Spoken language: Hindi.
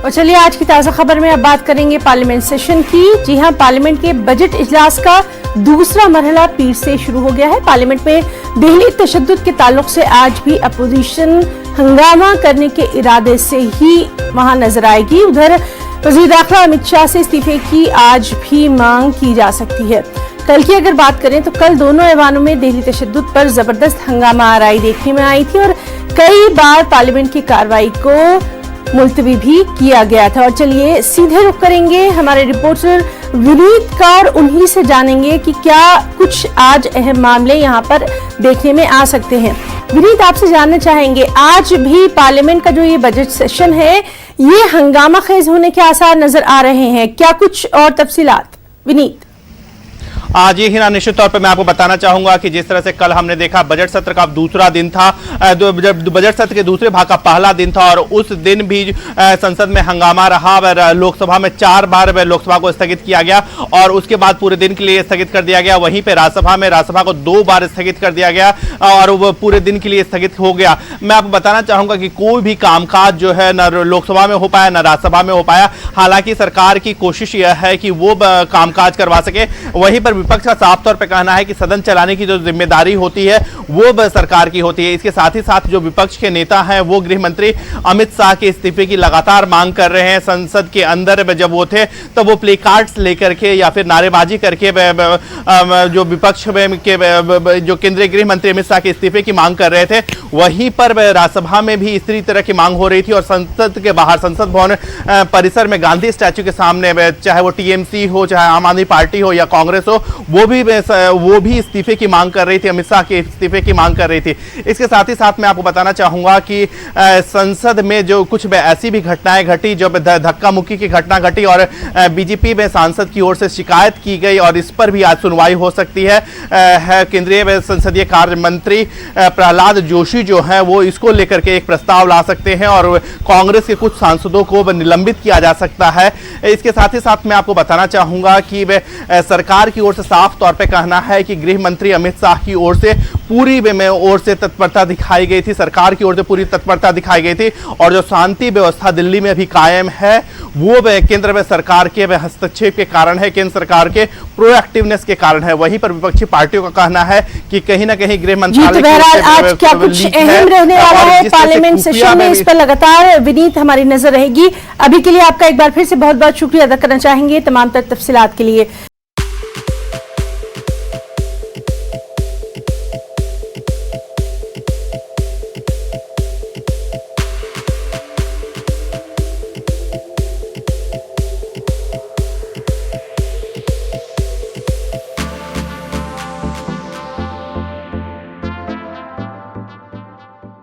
और चलिए आज की ताजा खबर में अब बात करेंगे पार्लियामेंट सेशन की। जी हां, पार्लियामेंट के बजट इजलास का दूसरा मरहला पीर से शुरू हो गया है। पार्लियामेंट में दिल्ली तशद्दुद के ताल्लुक से आज भी अपोजिशन हंगामा करने के इरादे से ही वहां नजर आएगी। उधर वजीर दाखिला अमित शाह से इस्तीफे की आज भी मांग की जा सकती है। कल की अगर बात करें तो कल दोनों ऐवानों में दिल्ली तशद्दुद पर जबरदस्त हंगामा आराई देखने में आई थी और कई बार पार्लियामेंट की कार्रवाई को मुलतवी भी किया गया था। और चलिए सीधे रुख करेंगे हमारे रिपोर्टर विनीत का और उन्हीं से जानेंगे कि क्या कुछ आज अहम मामले यहाँ पर देखने में आ सकते हैं। विनीत, आपसे जानना चाहेंगे, आज भी पार्लियामेंट का जो ये बजट सेशन है ये हंगामा खेज होने के आसार नजर आ रहे हैं, क्या कुछ और तफसीलात? विनीत। जी हिना, निश्चित तौर पर मैं आपको बताना चाहूंगा कि जिस तरह से कल हमने देखा बजट सत्र का दूसरा दिन था, बजट सत्र के दूसरे भाग का पहला दिन था और उस दिन भी संसद में हंगामा रहा। लोकसभा में 4 बार लोकसभा को स्थगित किया गया और उसके बाद पूरे दिन के लिए स्थगित कर दिया गया। वहीं पे राज्यसभा को 2 बार स्थगित कर दिया गया और वो पूरे दिन के लिए स्थगित हो गया। मैं आपको बताना चाहूंगा कि कोई भी कामकाज जो है न लोकसभा में हो पाया न राज्यसभा में हो पाया। हालांकि सरकार की कोशिश यह है कि वो कामकाज करवा सके। वहीं पर विपक्ष का साफ तौर पे कहना है कि सदन चलाने की जो जिम्मेदारी होती है वो सरकार की होती है। इसके साथ ही साथ जो विपक्ष के नेता हैं वो गृह मंत्री अमित शाह के इस्तीफे की लगातार मांग कर रहे हैं। संसद के अंदर जब वो थे तो वो प्ले कार्ड्स लेकर के या फिर नारेबाजी करके जो विपक्ष के जो केंद्रीय गृह मंत्री अमित शाह के इस्तीफे की मांग कर रहे थे। वहीं पर राज्यसभा में भी इसी तरह की मांग हो रही थी और संसद के बाहर संसद भवन परिसर में गांधी स्टैच्यू के सामने, चाहे वो टीएमसी हो चाहे आम आदमी पार्टी हो या कांग्रेस हो, वो भी इस्तीफे की मांग कर रही थी, अमित शाह के इस्तीफे की मांग कर रही थी। इसके साथ ही साथ मैं आपको बताना चाहूंगा कि संसद में जो कुछ ऐसी भी घटनाएं घटी, जब धक्का मुक्की की घटना घटी और बीजेपी में सांसद की ओर से शिकायत की गई और इस पर भी आज सुनवाई हो सकती है। केंद्रीय संसदीय कार्य मंत्री प्रहलाद जोशी जो है वो इसको लेकर के एक प्रस्ताव ला सकते हैं और कांग्रेस के कुछ सांसदों को निलंबित किया जा सकता है। इसके साथ ही साथ मैं आपको बताना चाहूंगा कि सरकार की ओर से साफ तौर पे कहना है कि गृह मंत्री अमित शाह की ओर से पूरी ओर से तत्परता दिखाई गई थी, सरकार की ओर से पूरी तत्परता दिखाई गई थी और जो शांति व्यवस्था दिल्ली में अभी कायम है वो केंद्र में सरकार के हस्तक्षेप के कारण है, केंद्र सरकार के प्रोएक्टिवनेस के कारण है। वहीं पर विपक्षी पार्टियों का कहना है कि कहीं ना कहीं गृह मंत्रालय आज क्या कुछ अहम रहने वाला है पार्लियामेंट सेशन में, इस पर लगातार विनीत हमारी नजर रहेगी। अभी के लिए आपका एक बार फिर से बहुत बहुत शुक्रिया अदा करना चाहेंगे तमाम तफसीलात के लिए।